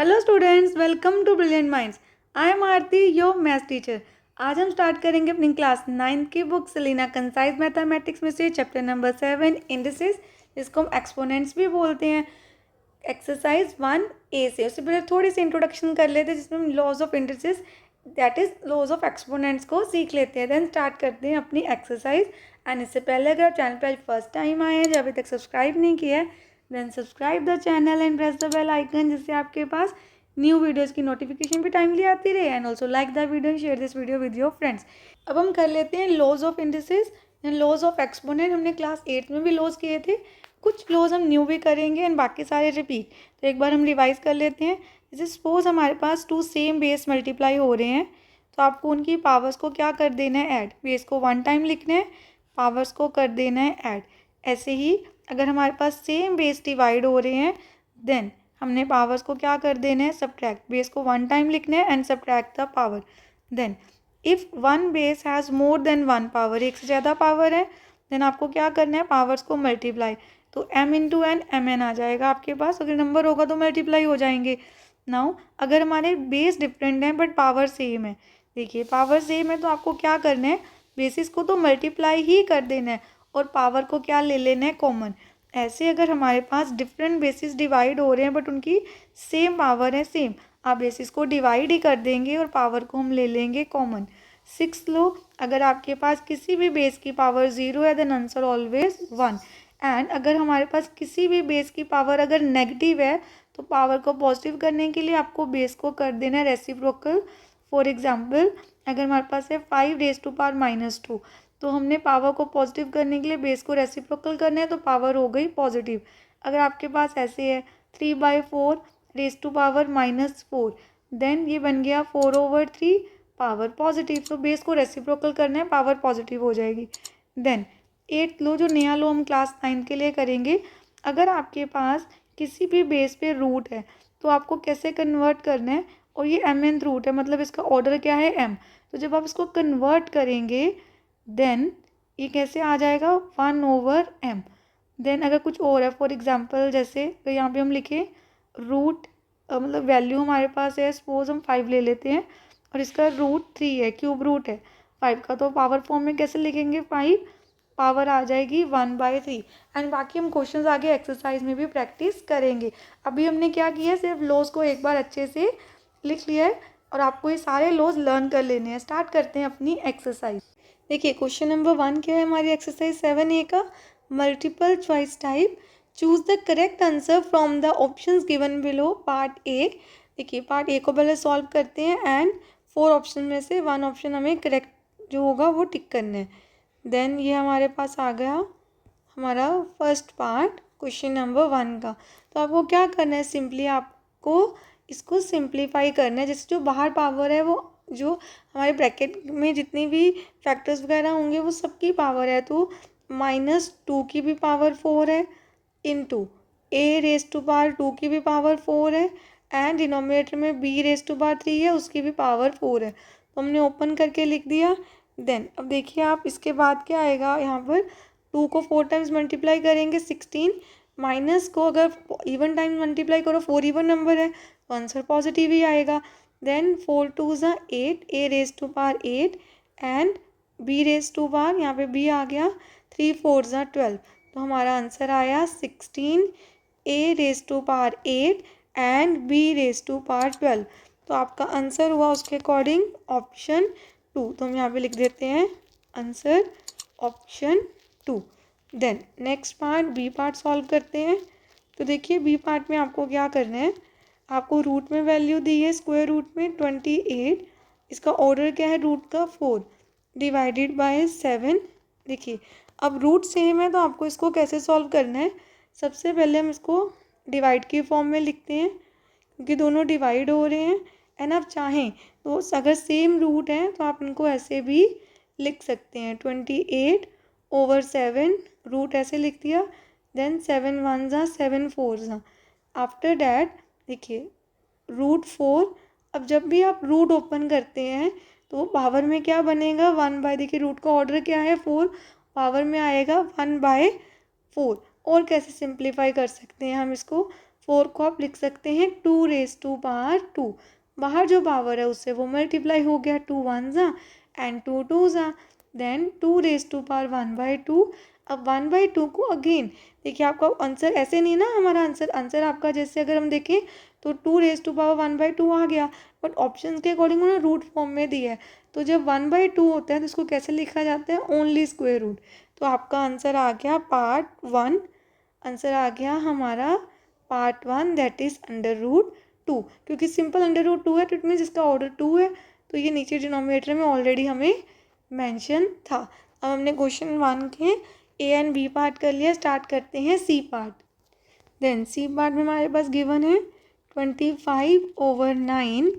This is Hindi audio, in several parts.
Hello students, welcome to Brilliant Minds. I am Aarti, your maths teacher. आज हम स्टार्ट करेंगे अपनी क्लास 9 की बुक सेलिना कंसाइज मैथमेटिक्स में से चैप्टर नंबर 7 इंडिसेस, जिसको हम एक्सपोनेंट्स भी बोलते हैं। एक्सरसाइज 1A से उससे पहले थोड़ी सी इंट्रोडक्शन कर लेते हैं, जिसमें हम laws of indices that is laws of exponents को सीख लेते हैं। देन स्टार्ट करते हैं अपनी एक्सरसाइज। एंड इससे पहले अगर आप चैनल पर आज फर्स्ट टाइम आए हैं, जो अभी तक सब्सक्राइब नहीं किया है, then subscribe the channel and press the bell icon, जिससे आपके पास न्यू वीडियोज़ की नोटिफिकेशन भी टाइमली आती रहे। And also like the video and share this video with your friends. अब हम कर लेते हैं laws of indices and laws of exponent. हमने क्लास 8 में भी लॉज किए थे, कुछ लॉज हम न्यू भी करेंगे एंड बाकी सारे रिपीट। तो एक बार हम रिवाइज कर लेते हैं। जैसे सपोज हमारे पास 2 सेम बेस मल्टीप्लाई हो रहे हैं, तो आपको उनकी पावर्स को क्या कर देना है, ऐड। बेस को 1 टाइम लिखना है, पावर्स को कर देना है ऐड। ऐसे ही अगर हमारे पास सेम बेस डिवाइड हो रहे हैं, देन हमने पावर्स को क्या कर देना है, सब्ट्रैक्ट। बेस को 1 टाइम लिखना है and subtract the power. Then if one base has more than 1 power, एक से ज़्यादा पावर है, देन आपको क्या करना है, पावर्स को मल्टीप्लाई। तो m into N M N आ जाएगा आपके पास। अगर नंबर होगा तो मल्टीप्लाई हो जाएंगे। नाउ अगर हमारे बेस डिफरेंट हैं बट पावर सेम है, देखिए पावर सेम है तो आपको क्या करना है, बेसिस को तो मल्टीप्लाई ही कर देना है और पावर को क्या ले लेना है, कॉमन। ऐसे अगर हमारे पास डिफरेंट बेसिस डिवाइड हो रहे हैं बट उनकी सेम पावर है, सेम, आप बेसिस को डिवाइड ही कर देंगे और पावर को हम ले लेंगे कॉमन। 6 लो, अगर आपके पास किसी भी बेस की पावर 0 है, देन आंसर ऑलवेज 1। एंड अगर हमारे पास किसी भी बेस की पावर अगर नेगेटिव है, तो पावर को पॉजिटिव करने के लिए आपको बेस को कर देना है रेसिप्रोकल। फॉर एग्जाम्पल अगर हमारे पास है 5 रेज टू पावर -2, तो हमने पावर को पॉजिटिव करने के लिए बेस को रेसिप्रोकल करना है, तो पावर हो गई पॉजिटिव। अगर आपके पास ऐसे है 3/4 रेज टू पावर -4, देन ये बन गया 4/3, पावर पॉजिटिव। तो बेस को रेसिप्रोकल करना है, पावर पॉजिटिव हो जाएगी। देन 8 लो, जो नया लो हम क्लास 9 के लिए करेंगे। अगर आपके पास किसी भी बेस पे रूट है, तो आपको कैसे कन्वर्ट करना है, और ये mnth रूट है, मतलब इसका ऑर्डर क्या है, m। तो जब आप इसको कन्वर्ट करेंगे, देन ये कैसे आ जाएगा, 1/m। देन अगर कुछ और है, फॉर एग्जांपल जैसे अगर यहाँ पे हम लिखें रूट, मतलब वैल्यू हमारे पास है, सपोज हम 5 ले लेते हैं और इसका रूट 3 है, क्यूब रूट है 5 का, तो पावर फॉर्म में कैसे लिखेंगे, 5 पावर आ जाएगी 1/3। एंड बाकी हम क्वेश्चंस आगे एक्सरसाइज में भी प्रैक्टिस करेंगे। अभी हमने क्या किया है, सिर्फ लॉज को एक बार अच्छे से लिख लिया है और आपको ये सारे लॉज लर्न कर लेने हैं। स्टार्ट करते हैं अपनी एक्सरसाइज। देखिए क्वेश्चन नंबर 1 क्या है हमारी एक्सरसाइज 7A का, multiple choice type. Choose the correct answer from the options given below, part A. देखिए पार्ट ए को पहले सॉल्व करते हैं एंड 4 ऑप्शन में से 1 ऑप्शन हमें करेक्ट जो होगा वो टिक करना है। देन ये हमारे पास आ गया हमारा फर्स्ट पार्ट क्वेश्चन नंबर 1 का। तो आपको क्या करना है, सिंपली आपको इसको सिंप्लीफाई करना है। जैसे जो बाहर पावर है, वो जो हमारे ब्रैकेट में जितनी भी फैक्टर्स वगैरह होंगे वो सबकी पावर है, तो -2 की भी पावर 4 है, into a raise to power 2 की भी पावर 4 है, एंड डिनोमिनेटर में b रेज टू पावर 3 है, उसकी भी पावर 4 है। तो हमने ओपन करके लिख दिया। देन अब देखिए आप, इसके बाद क्या आएगा, यहाँ पर 2 को 4 टाइम्स मल्टीप्लाई करेंगे 16, माइनस को अगर इवन टाइम मल्टीप्लाई करो 4 इवन नंबर है, तो आंसर पॉजिटिव ही आएगा। देन 4 2 ज़ा 8, a raise to power 8 and b raise to power, यहाँ पे b आ गया, 3 4 ज़ा 12। तो हमारा आंसर आया 16, a raise to power 8 and b raise to power 12। तो आपका आंसर हुआ उसके अकॉर्डिंग ऑप्शन 2। तो हम यहाँ पे लिख देते हैं answer option 2। Then next part B part solve करते हैं। तो देखिए बी पार्ट में आपको क्या करना है, आपको रूट में वैल्यू दी है, स्क्वायर रूट में 28, इसका ऑर्डर क्या है, रूट का 4 डिवाइडेड बाय 7। देखिए अब रूट सेम है, तो आपको इसको कैसे सॉल्व करना है, सबसे पहले हम इसको डिवाइड की फॉर्म में लिखते हैं, क्योंकि दोनों डिवाइड हो रहे हैं। एंड आप चाहें तो अगर सेम रूट है तो आप इनको ऐसे भी लिख सकते हैं, 28/7 रूट ऐसे लिख दिया। देन 7 1 ज़ा 7 4 ज़ा, आफ्टर डैट देखिए रूट 4। अब जब भी आप रूट ओपन करते हैं तो वो पावर में क्या बनेगा, 1/, देखिए रूट का ऑर्डर क्या है 4, पावर में आएगा 1/4। और कैसे सिंप्लीफाई कर सकते हैं हम इसको, 4 को आप लिख सकते हैं 2 रेज टू पावर 2, बाहर जो पावर है उससे वो मल्टीप्लाई हो गया, 2 1 जा एंड 2 2 जा, देन 2 रेज टू पावर 1/2। अब 1/2 को अगेन देखिए, आपका आंसर ऐसे नहीं ना, हमारा आंसर आपका जैसे अगर हम देखें तो 2 रेज टू पावर 1/2 आ गया, बट ऑप्शन के अकॉर्डिंग उन्होंने रूट फॉर्म में दिया है। तो जब 1/2 होता है तो इसको कैसे लिखा जाता है, ओनली स्क्वायर रूट। तो आपका आंसर आ गया पार्ट 1, आंसर आ गया हमारा पार्ट 1 दैट इज √2, क्योंकि सिंपल √2 है तो इट मीन्स इसका ऑर्डर 2 है, तो ये नीचे डिनोमिनेटर में ऑलरेडी हमें मेंशन था। अब हमने क्वेश्चन 1 के ए एंड बी पार्ट कर लिया, स्टार्ट करते हैं C part. Then C part में हमारे पास गिवन है 25/9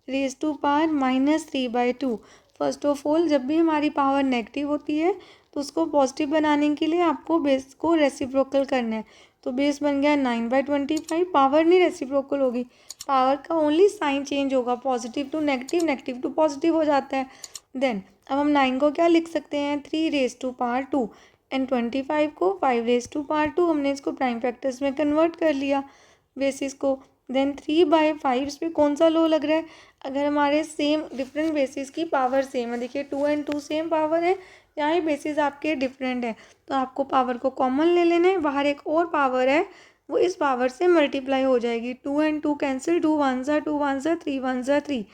raise to power -3/2। First of all, जब भी हमारी पावर नेगेटिव होती है तो उसको पॉजिटिव बनाने के लिए आपको बेस को रेसिप्रोकल करना है। तो बेस बन गया 9/25, पावर नहीं रेसिप्रोकल होगी, पावर का ओनली साइन चेंज होगा, positive to negative, negative to positive हो जाता है। देन अब हम 9 को क्या लिख सकते हैं, 3 रेज टू पावर 2 एंड 25 को 5 रेज टू पावर 2, हमने इसको प्राइम फैक्टर्स में कन्वर्ट कर लिया बेसिस को। देन 3/5, इस पर कौन सा लो लग रहा है, अगर हमारे सेम डिफरेंट बेसिस की पावर सेम है, देखिए 2 and 2 सेम पावर है, यहाँ ही बेसिस आपके डिफरेंट है, तो आपको पावर को कॉमन ले लेना है, बाहर एक और पावर है वो इस पावर से मल्टीप्लाई हो जाएगी, 2 and 2 कैंसिल, 2 1 जा 2 1 जा 3 1 जा 3,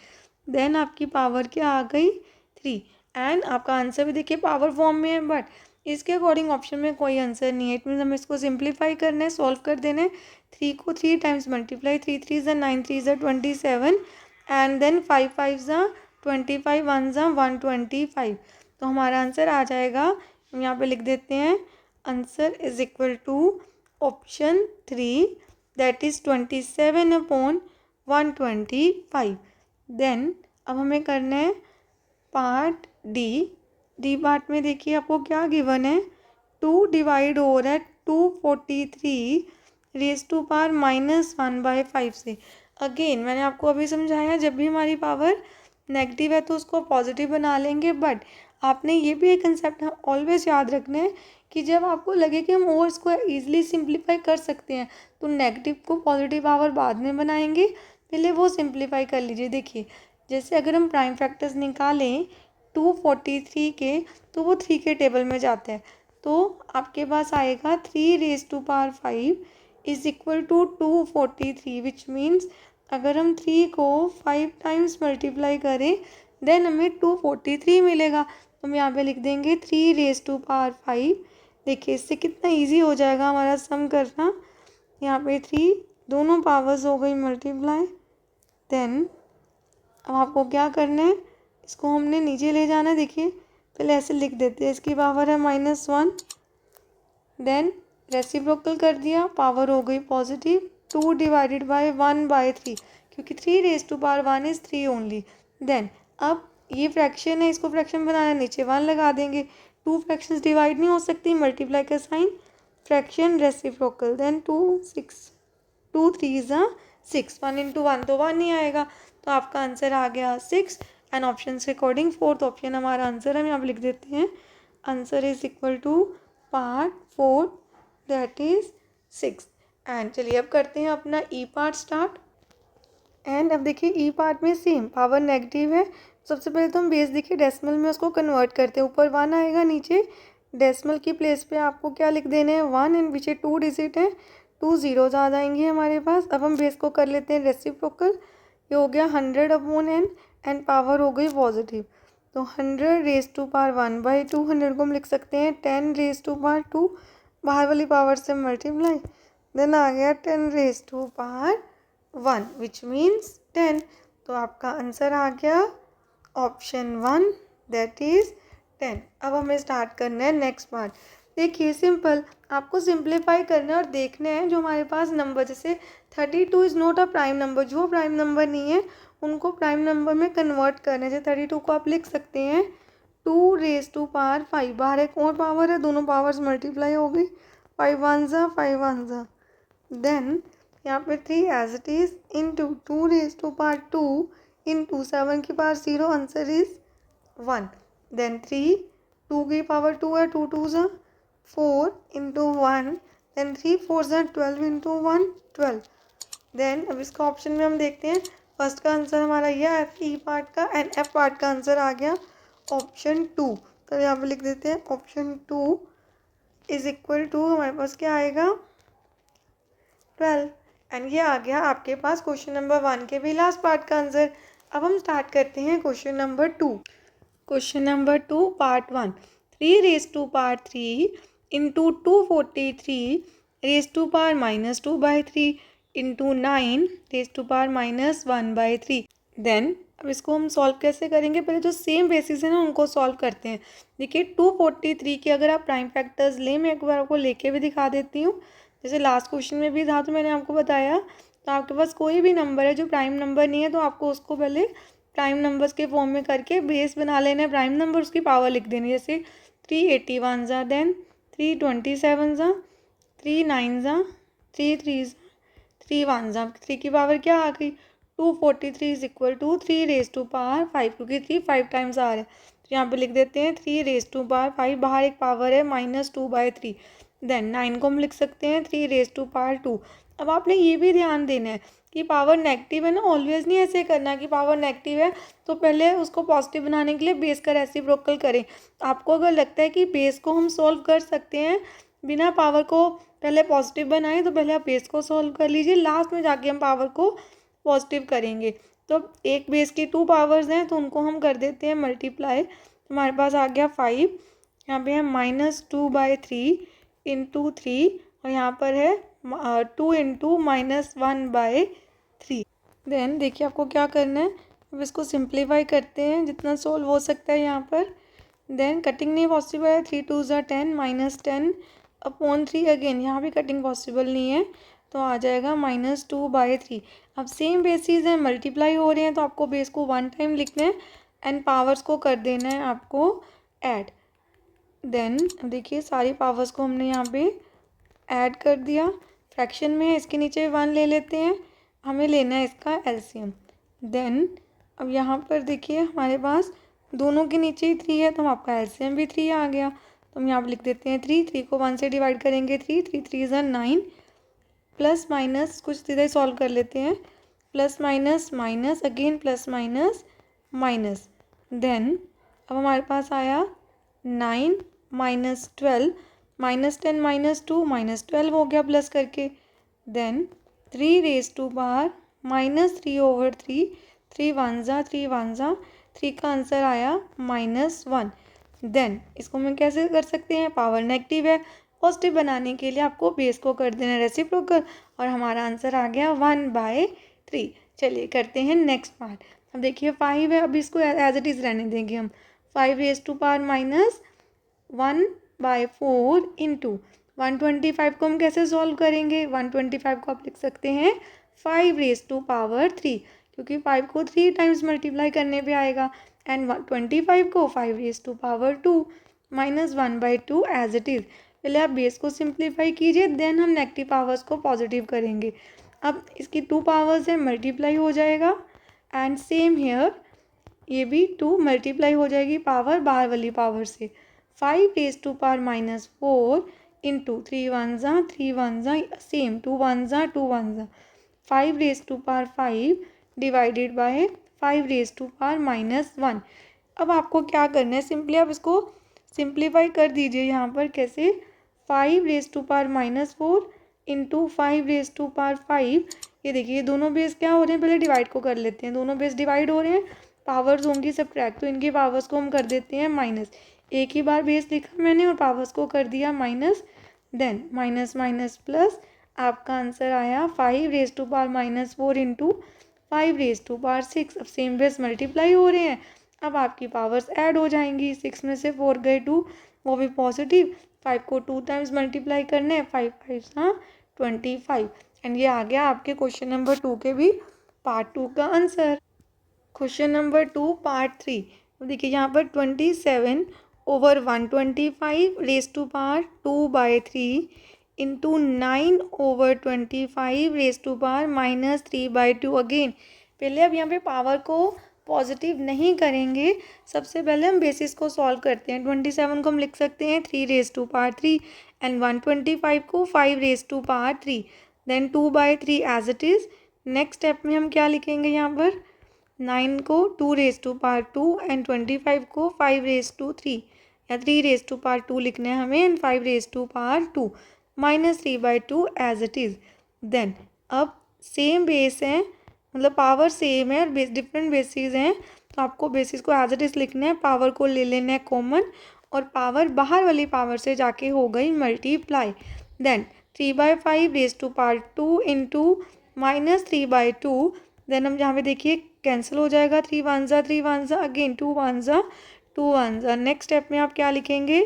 देन आपकी पावर क्या आ गई 3, एंड आपका आंसर भी देखिए पावर फॉर्म में है, बट इसके अकॉर्डिंग ऑप्शन में कोई आंसर नहीं है। इट मीन्स हमें इसको सिंप्लीफाई करना है, सॉल्व कर देना है। 3 को 3 टाइम्स मल्टीप्लाई, 3 3 ज़ा 9, 3 ज़ा 27 एंड देन 5 5 ज़ा 25, 1 ज़ा 125। तो हमारा आंसर आ जाएगा, हम यहाँ पे लिख देते हैं, answer is equal to option 3 that is 27/125। Then अब हमें करना है पार्ट डी पार्ट में देखिए आपको क्या गिवन है, 2 डिवाइड हो रहा है 243 रेज टू पावर -1/5 से। अगेन मैंने आपको अभी समझाया, जब भी हमारी पावर नेगेटिव है तो उसको पॉजिटिव बना लेंगे, बट आपने ये भी एक कंसेप्ट ऑलवेज याद रखना है कि जब आपको लगे कि हम और इसको ईजिली सिंप्लीफाई कर सकते हैं तो नेगेटिव को पॉजिटिव पावर बाद में बनाएंगे, पहले वो सिंप्लीफाई कर लीजिए। देखिए जैसे अगर हम प्राइम फैक्टर्स निकालें 243 के, तो वो 3 के टेबल में जाता है, तो आपके पास आएगा 3 raise to power 5 is equal to 243, which means अगर हम 3 को 5 टाइम्स मल्टीप्लाई करें देन हमें 243 मिलेगा। तो हम यहाँ पे लिख देंगे 3 रेज टू पावर 5। देखिए इससे कितना इजी हो जाएगा हमारा सम करना, यहाँ पे 3 दोनों पावर्स हो गई मल्टीप्लाई। देन अब आपको क्या करना है, इसको हमने नीचे ले जाना है, देखिए पहले ऐसे लिख देते हैं, इसकी पावर है -1, देन रेसिप्रोकल कर दिया, पावर हो गई पॉजिटिव, 2 डिवाइडेड बाय 1/3, क्योंकि 3 raise to power 1 is 3 only. Then अब ये फ्रैक्शन है, इसको फ्रैक्शन बनाना है, नीचे 1 लगा देंगे, 2 फ्रैक्शंस डिवाइड नहीं हो सकती, मल्टीप्लाई का साइन, फ्रैक्शन रेसिप्रोकल, देन 2 6 2 3 ज़ा 6, 1 into 1 तो 1 ही आएगा, तो आपका आंसर आ गया 6 एंड ऑप्शन के अकॉर्डिंग फोर्थ ऑप्शन हमारा आंसर है। हम यहाँ पे लिख देते हैं, answer is equal to part 4 that is 6। And चलिए अब करते हैं अपना ई पार्ट स्टार्ट। एंड अब देखिए ई पार्ट में सेम पावर नेगेटिव है, सबसे पहले तो हम बेस देखिए डेसिमल में उसको कन्वर्ट करते हैं, ऊपर 1 आएगा, नीचे डेसिमल की प्लेस पे आपको क्या लिख देना है 1 एंड पीछे 2 डिजिट है, 2 zeros आ जाएंगे हमारे पास। अब हम बेस को कर लेते हैं रेसिप्रोकल, ये हो गया 100/n एंड पावर हो गई पॉजिटिव, तो 100 रेज टू पावर 1/2, 100 को हम लिख सकते हैं 10 रेज टू पावर 2, बाहर वाली पावर से मल्टीप्लाई, देन आ गया 10 raise to power 1 which means 10। तो आपका आंसर आ गया ऑप्शन 1 दैट इज 10। अब हमें स्टार्ट करना है नेक्स्ट पार्ट। देखिए सिंपल, आपको सिंप्लीफाई करना है और देखना है जो हमारे पास नंबर, जैसे 32 is not a prime number, जो प्राइम नंबर नहीं है उनको प्राइम नंबर में कन्वर्ट करना है। जैसे 32 को आप लिख सकते हैं 2 रेज टू पावर 5, बाहर एक और पावर है, दोनों पावर्स मल्टीप्लाई हो गई, 5 1 ज़ा 5 1 ज़ा, देन यहाँ पे 3 as it is into 2 raise to power 2 into 7 की पावर 0, आंसर इज 1, देन 3 2 की पावर 2 है, 2 2 ज़ा 4 इंटू 1, देन 3 4 ज़ा 12 इंटू 1 12, देन अब इसका ऑप्शन में हम देखते हैं, फर्स्ट का आंसर हमारा ये आया था ई पार्ट का, एंड एफ पार्ट का आंसर आ गया ऑप्शन 2। तो यहाँ पे लिख देते हैं ऑप्शन 2 इज इक्वल टू, हमारे पास क्या आएगा 12। एंड ये आ गया आपके पास क्वेश्चन नंबर 1 के भी लास्ट पार्ट का आंसर। अब हम स्टार्ट करते हैं question number 2। Question number 2 part 1, 3 raise to power 3 into 243 raise to power -2/3 into 9 raise to power -1/3। Then अब इसको हम सॉल्व कैसे करेंगे, पहले जो सेम बेसिस है ना उनको सॉल्व करते हैं। देखिए 243 की अगर आप प्राइम फैक्टर्स लें, मैं एक बार आपको लेके भी दिखा देती हूँ। जैसे लास्ट क्वेश्चन में भी था तो मैंने आपको बताया, तो आपके पास कोई भी नंबर है जो प्राइम नंबर नहीं है तो आपको उसको पहले प्राइम नंबर्स के फॉर्म में करके बेस बना लेना है, प्राइम नंबर उसकी पावर लिख देनी है। जैसे 381 ज़ा, देन 327 ज़ा, 3 9 ज़ा, 3 3 ज़ा, 3 1 ज़ा, 3 की पावर क्या आ गई 243 is equal to 3 raise to power 5, क्योंकि 3 5 टाइम्स आ रहा है तो यहाँ पे लिख देते हैं 3 रेज टू पावर 5, बाहर एक पावर है -2/3। देन 9 को हम लिख सकते हैं 3 रेज टू पावर 2। अब आपने ये भी ध्यान देना है कि पावर नेगेटिव है ना, ऑलवेज नहीं ऐसे करना कि पावर नेगेटिव है तो पहले उसको पॉजिटिव बनाने के लिए बेस का रेसिप्रोकल करें। आपको अगर लगता है कि बेस को हम सॉल्व कर सकते हैं बिना पावर को पहले पॉजिटिव बनाए, तो पहले आप बेस को सॉल्व कर लीजिए, लास्ट में जाके हम पावर को पॉजिटिव करेंगे। तो एक बेस की 2 पावर्स हैं तो उनको हम कर देते हैं मल्टीप्लाई। हमारे पास आ गया 5, यहाँ पे है -2/3 इंटू 3, और यहाँ पर है 2 इंटू -1/3। देन देखिए आपको क्या करना है, अब इसको सिंप्लीफाई करते हैं जितना सोल्व हो सकता है यहाँ पर। देन कटिंग नहीं पॉसिबल है, 3 2 ज़ा 10, -10/3 अगेन यहाँ भी कटिंग पॉसिबल नहीं है तो आ जाएगा -2/3। अब सेम बेसिस हैं, मल्टीप्लाई हो रहे हैं तो आपको बेस को 1 टाइम लिखना है एंड पावर्स को कर देना है आपको ऐड। देन देखिए सारी पावर्स को हमने यहाँ पे ऐड कर दिया, फ्रैक्शन में है इसके नीचे 1 ले लेते हैं, हमें लेना है इसका एलसीएम। देन अब यहाँ पर देखिए हमारे पास दोनों के नीचे ही 3 है तो हम आपका एलसीएम भी 3 आ गया, तो हम यहाँ पर लिख देते हैं 3 को 1 से डिवाइड करेंगे 3 3 ज़ा 9, प्लस माइनस कुछ सीधा ही सॉल्व कर लेते हैं, plus minus minus again plus minus minus. Then अब हमारे पास आया 9 -12, -10 -2 -12 हो गया प्लस करके। देन 3 रेज टू पावर -3/3, 3 1 ज़ा 3 1 ज़ा, 3 का आंसर आया -1। देन इसको हम कैसे कर सकते हैं, पावर नेगेटिव है, पॉजिटिव बनाने के लिए आपको बेस को कर देना रेसिप्रोकल, और हमारा आंसर आ गया 1/3। चलिए करते हैं नेक्स्ट पार्ट। अब देखिए 5 है, अब इसको एज इट इज़ रहने देंगे हम। 5 रेज टू पावर -1/4 इंटू 125 को हम कैसे सॉल्व करेंगे, 125 को आप लिख सकते हैं 5 रेज टू पावर 3, क्योंकि 5 को 3 टाइम्स मल्टीप्लाई करने पे आएगा, एंड 25 को 5 raise to power 2 -1/2 as it is. पहले आप बेस को सिंप्लीफाई कीजिए, देन हम नेगेटिव पावर्स को पॉजिटिव करेंगे। अब इसकी 2 पावर्स है, मल्टीप्लाई हो जाएगा, एंड सेम हेयर ये भी 2 मल्टीप्लाई हो जाएगी पावर बाहर वाली पावर से। 5 रेज टू पावर -4 इंटू 3 1 ज़ा 3 1 ज़ा, सेम 2 1 ज़ा 2 1 ज़ा, 5 raise to power 5 divided by 5 raise to power -1। अब आपको क्या करना है, सिंपली आप इसको सिंप्लीफाई कर दीजिए। यहाँ पर कैसे, 5 raise to power -4 into 5 raise to power 5, ये देखिए दोनों बेस क्या हो रहे हैं, पहले डिवाइड को कर लेते हैं, दोनों बेस डिवाइड हो रहे हैं, पावर्स होंगी सब्ट्रैक्ट, तो इनकी पावर्स को हम कर देते हैं माइनस। एक ही बार बेस लिखा मैंने और पावर्स को कर दिया minus. Then minus minus plus, आपका आंसर आया 5 raise to power -4 into 5 raise to power 6। अब सेम बेस मल्टीप्लाई हो रहे हैं, अब आपकी पावर्स ऐड हो जाएंगी, 6 में से 4 गए 2, वो भी पॉजिटिव, 5 को 2 टाइम्स मल्टीप्लाई करना है, 5 5 हाँ 25। एंड ये आ गया आपके क्वेश्चन नंबर 2 के भी पार्ट 2 का आंसर। क्वेश्चन नंबर 2 पार्ट 3, तो देखिए यहाँ पर 27/125 raise to power 2/3 into 9/25 raise to power -3/2। Again पहले अब यहाँ पे पावर को पॉजिटिव नहीं करेंगे, सबसे पहले हम बेसिस को सॉल्व करते हैं। 27 को हम लिख सकते हैं 3 रेज टू पावर 3, एंड 125 को 5 raise to power 3, then 2/3 as it is, next step में हम क्या लिखेंगे यहाँ पर, 9 को 2 रेज टू पावर 2 एंड 25 को 5 रेज टू 3 या 3 रेज टू पावर 2 लिखना है हमें and 5 raise to power 2 -3/2 as it is. Then अब सेम बेस है, मतलब पावर सेम है और बेस डिफरेंट बेसिस हैं, तो आपको बेसिस को एज इट इज़ लिखना है, पावर को ले लेना है कॉमन और पावर बाहर वाली पावर से जाके हो गई multiply. Then 3/5 raise to power 2 into -3/2। Then हम यहाँ पे देखिए कैंसिल हो जाएगा, 3 1 3 1 अगेन 2 1 2 1। नेक्स्ट स्टेप में आप क्या लिखेंगे,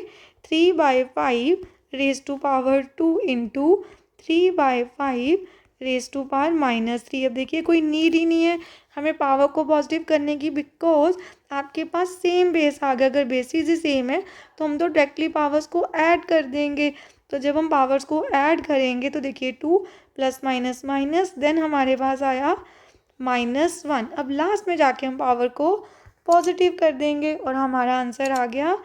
3/5 raise to power 2 into 3/5 raise to power -3। अब देखिए कोई नीड ही नहीं है हमें पावर को पॉजिटिव करने की, बिकॉज आपके पास सेम बेस आ गया। अगर बेसिस ही सेम है तो हम तो डायरेक्टली पावर्स को ऐड कर देंगे। तो जब हम पावर्स को ऐड करेंगे तो देखिए 2 प्लस माइनस माइनस, देन हमारे पास आया -1। अब लास्ट में जाके हम पावर को पॉजिटिव कर देंगे और हमारा आंसर आ गया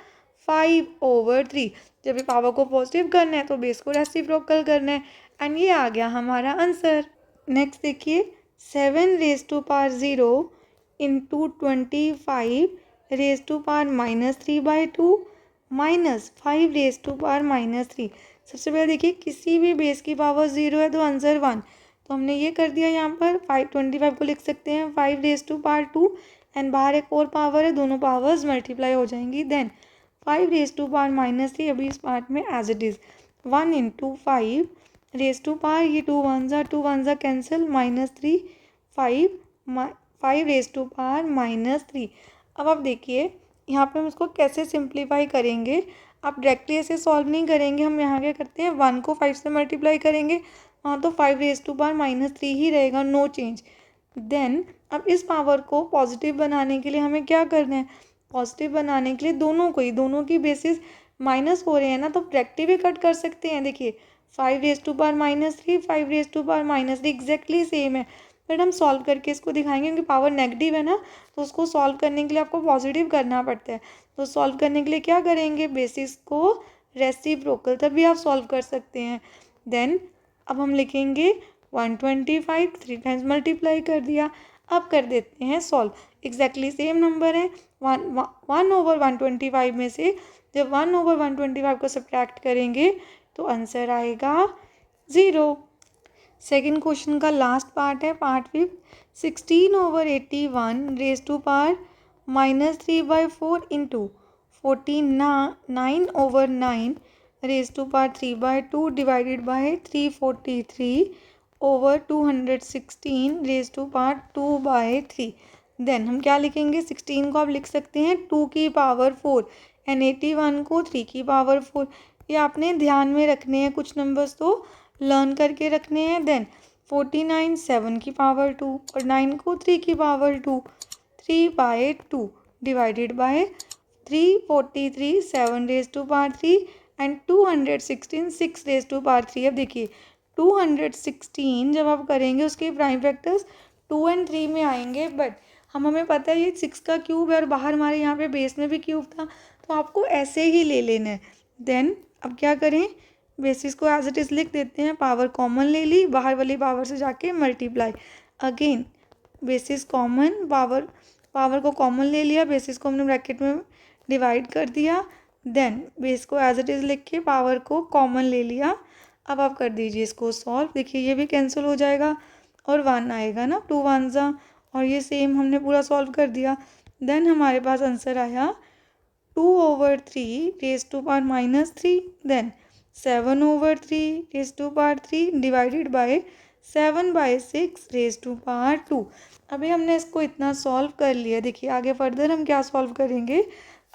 5/3। जब ये पावर को पॉजिटिव करना है तो बेस को रेसिप्रोकल करना है एंड ये आ गया हमारा आंसर। नेक्स्ट देखिए 7 raise to power 0 into 25 raise to power -3/2 -5 raise to power -3। सबसे पहले देखिए किसी भी बेस की पावर 0 है तो आंसर 1, तो हमने ये कर दिया यहाँ पर 25 को लिख सकते हैं 5 रेज टू पावर 2 एंड बाहर एक और पावर है, दोनों पावर्स मल्टीप्लाई हो जाएंगी। देन 5 रेज टू पावर -3 अभी इस पार्ट में as it is 1 into 5 raise to power, ये 2 1 ज़ा कैंसिल -3 5 रेज टू पावर -3। अब आप देखिए यहाँ पे हम इसको कैसे सिंप्लीफाई करेंगे, आप डायरेक्टली ऐसे सॉल्व नहीं करेंगे, हम यहाँ क्या करते हैं 1 को 5 से मल्टीप्लाई करेंगे, वहाँ तो 5 रेज टू पावर -3 ही रहेगा, नो चेंज। देन अब इस पावर को पॉजिटिव बनाने के लिए हमें क्या करना है, पॉजिटिव बनाने के लिए दोनों की बेसिस माइनस हो रहे हैं ना, तो डायरेक्टली भी कट कर सकते हैं। देखिए 5 raise to power -3 5 raise to power -3 exactly same है, बट हम सॉल्व करके इसको दिखाएंगे क्योंकि पावर नेगेटिव है ना, तो उसको सॉल्व करने के लिए आपको पॉजिटिव करना पड़ता है। तो सॉल्व करने के लिए क्या करेंगे, बेसिस को रेसिप्रोकल, तभी आप सॉल्व कर सकते हैं। देन अब हम लिखेंगे 125 3 टाइम्स मल्टीप्लाई कर दिया। अब कर देते हैं सॉल्व, एग्जैक्टली सेम नंबर है। 1/125 में से जब 1/125 को सब्ट्रैक्ट करेंगे तो आंसर आएगा 0। सेकेंड क्वेश्चन का लास्ट पार्ट है, part 5। 16/81 raise to power -3/4 into 49/9 raise to power 3/2 divided by 343/216 raise to power 2/3। Then हम क्या लिखेंगे, 16 को आप लिख सकते हैं 2 की पावर 4 एंड 81 को 3 की पावर 4। ये आपने ध्यान में रखने हैं, कुछ नंबर्स तो लर्न करके रखने हैं। देन 49 7 की पावर 2 और 9 को 3 की power 2 3/2 divided by 343 7 raise to power 3 and 216 6 raise to power 3। अब देखिए 216 जब आप करेंगे उसके प्राइम फैक्टर्स 2 एंड 3 में आएंगे, बट हमें पता है ये 6 का क्यूब है और बाहर हमारे यहाँ पे बेस में भी क्यूब था, तो आपको ऐसे ही ले लेना है। देन अब क्या करें, बेसिस को एज इट इज़ लिख देते हैं, पावर कॉमन ले ली, बाहर वाली पावर से जाके multiply. Again basis common, power को कॉमन ले लिया, बेसिस को हमने ब्रैकेट में डिवाइड कर दिया। देन बेस को एज इट इज़ लिख के पावर को कॉमन ले लिया। अब आप कर दीजिए इसको सॉल्व, देखिए ये भी कैंसिल हो जाएगा और 1 आएगा ना, 2 1 ज़ा, और ये सेम हमने पूरा सॉल्व कर दिया। देन हमारे पास आंसर आया 2/3 raise to power -3, then 7/3 raise to power 3 divided by 7/6 raise to power 2। अभी हमने इसको इतना सॉल्व कर लिया। देखिए आगे फर्दर हम क्या सॉल्व करेंगे।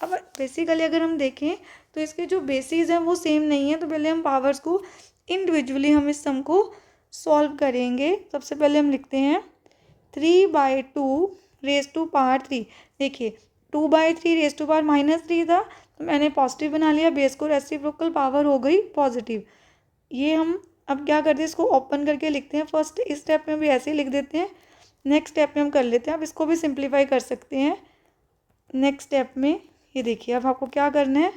अब बेसिकली अगर हम देखें तो इसके जो बेसिस हैं वो सेम नहीं है, तो पहले हम पावर्स को इंडिविजुअली हम इस सम को सॉल्व करेंगे। सबसे पहले हम लिखते हैं 3/2 रेज टू पावर 3। देखिए 2/3 रेज टू पावर -3 था, तो मैंने पॉजिटिव बना लिया, बेस को रेसिप्रोकल पावर हो गई पॉजिटिव। ये हम अब क्या करते हैं, इसको ओपन करके लिखते हैं। फर्स्ट इस स्टेप में भी ऐसे ही लिख देते हैं, नेक्स्ट स्टेप में हम कर लेते हैं। अब इसको भी सिंप्लीफाई कर सकते हैं नेक्स्ट स्टेप में। ये देखिए अब आपको क्या करना है,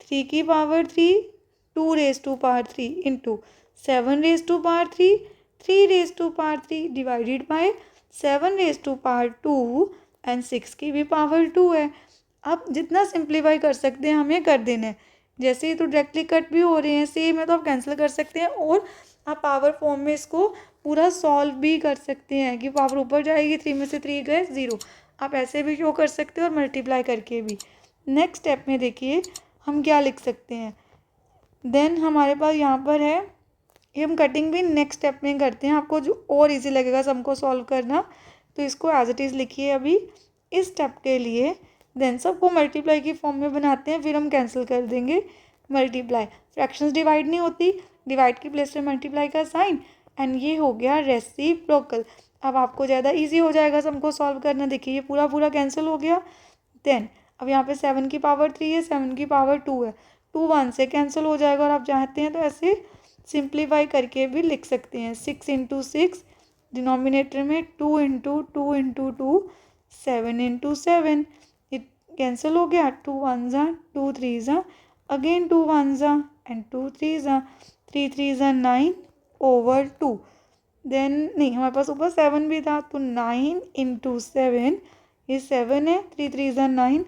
3 की power 3 2 raise to power 3 into 7 raise to power 3 3 raise to power 3 divided by 7 raise to power 2 and 6 की भी पावर 2 है। अब जितना सिंप्लीफाई कर सकते हैं हमें कर देना है। जैसे ही तो डायरेक्टली कट भी हो रहे हैं, सेम है तो आप कैंसिल कर सकते हैं, और आप पावर फॉर्म में इसको पूरा सॉल्व भी कर सकते हैं कि पावर ऊपर जाएगी, 3 में से 3 गए 0। आप ऐसे भी शो कर सकते हैं और मल्टीप्लाई करके भी। नेक्स्ट स्टेप में देखिए हम क्या लिख सकते हैं। देन हमारे पास यहाँ पर है, ये हम कटिंग भी नेक्स्ट स्टेप में करते हैं, आपको जो और इजी लगेगा सम को सॉल्व करना। तो इसको एज इट इज़ लिखिए अभी इस स्टेप के लिए। देन सबको मल्टीप्लाई की फॉर्म में बनाते हैं, फिर हम कैंसिल कर देंगे मल्टीप्लाई। फ्रैक्शंस डिवाइड नहीं होती, डिवाइड की प्लेस में मल्टीप्लाई का साइन, एंड ये हो गया रेसिप्रोकल। अब आपको ज़्यादा इजी हो जाएगा सबको सॉल्व करना। देखिए ये पूरा पूरा कैंसिल हो गया। देन अब यहाँ पे 7 की पावर 3 है, 7 की पावर 2 है, 2 1 से कैंसिल हो जाएगा। और आप चाहते हैं तो ऐसे सिंप्लीफाई करके भी लिख सकते हैं। 6 इंटू 6 डिनोमिनेटर में 2 इंटू 2 इंटू 2 7 इंटू 7, ये कैंसिल हो गया। 2 1 ज़ा 2 3 ज़ा अगेन 2 1 ज़ा एंड 2 3 ज़ा 3 3 ज़ा 9 ओवर 2। देन नहीं, हमारे पास ऊपर 7 भी था, तो 9 इंटू 7, ये 7 है, 3 3 ज़ा 9,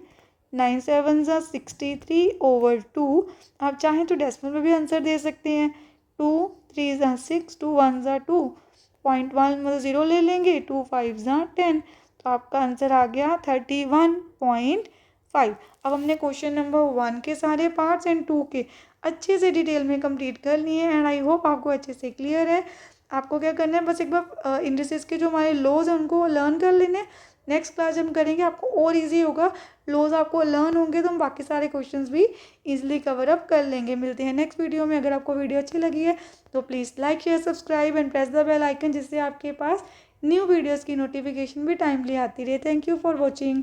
9 7 ज़ा 63 ओवर 2। आप चाहें तो डेसिमल में भी आंसर दे सकते हैं। 2 3 ज़ा 6, 2 1 ज़ा 2, 0.1 मतलब 0 ले लेंगे, 2 5 ज़ा 10, तो आपका आंसर आ गया 31.5। अब हमने क्वेश्चन नंबर 1 के सारे पार्ट्स एंड 2 के अच्छे से डिटेल में कंप्लीट कर लिए हैं, एंड आई होप आपको अच्छे से क्लियर है। आपको क्या करना है, बस एक बार इंडिसेस के जो हमारे लॉज हैं उनको लर्न कर लेने। नेक्स्ट क्लास जब हम करेंगे आपको और इजी होगा, लॉज आपको लर्न होंगे तो हम बाकी सारे क्वेश्चंस भी इजीली कवर अप कर लेंगे। मिलते हैं नेक्स्ट वीडियो में। अगर आपको वीडियो अच्छी लगी है तो please like share subscribe and press the bell icon, जिससे आपके पास न्यू वीडियोज़ की नोटिफिकेशन भी टाइमली आती रहे। Thank you for watching.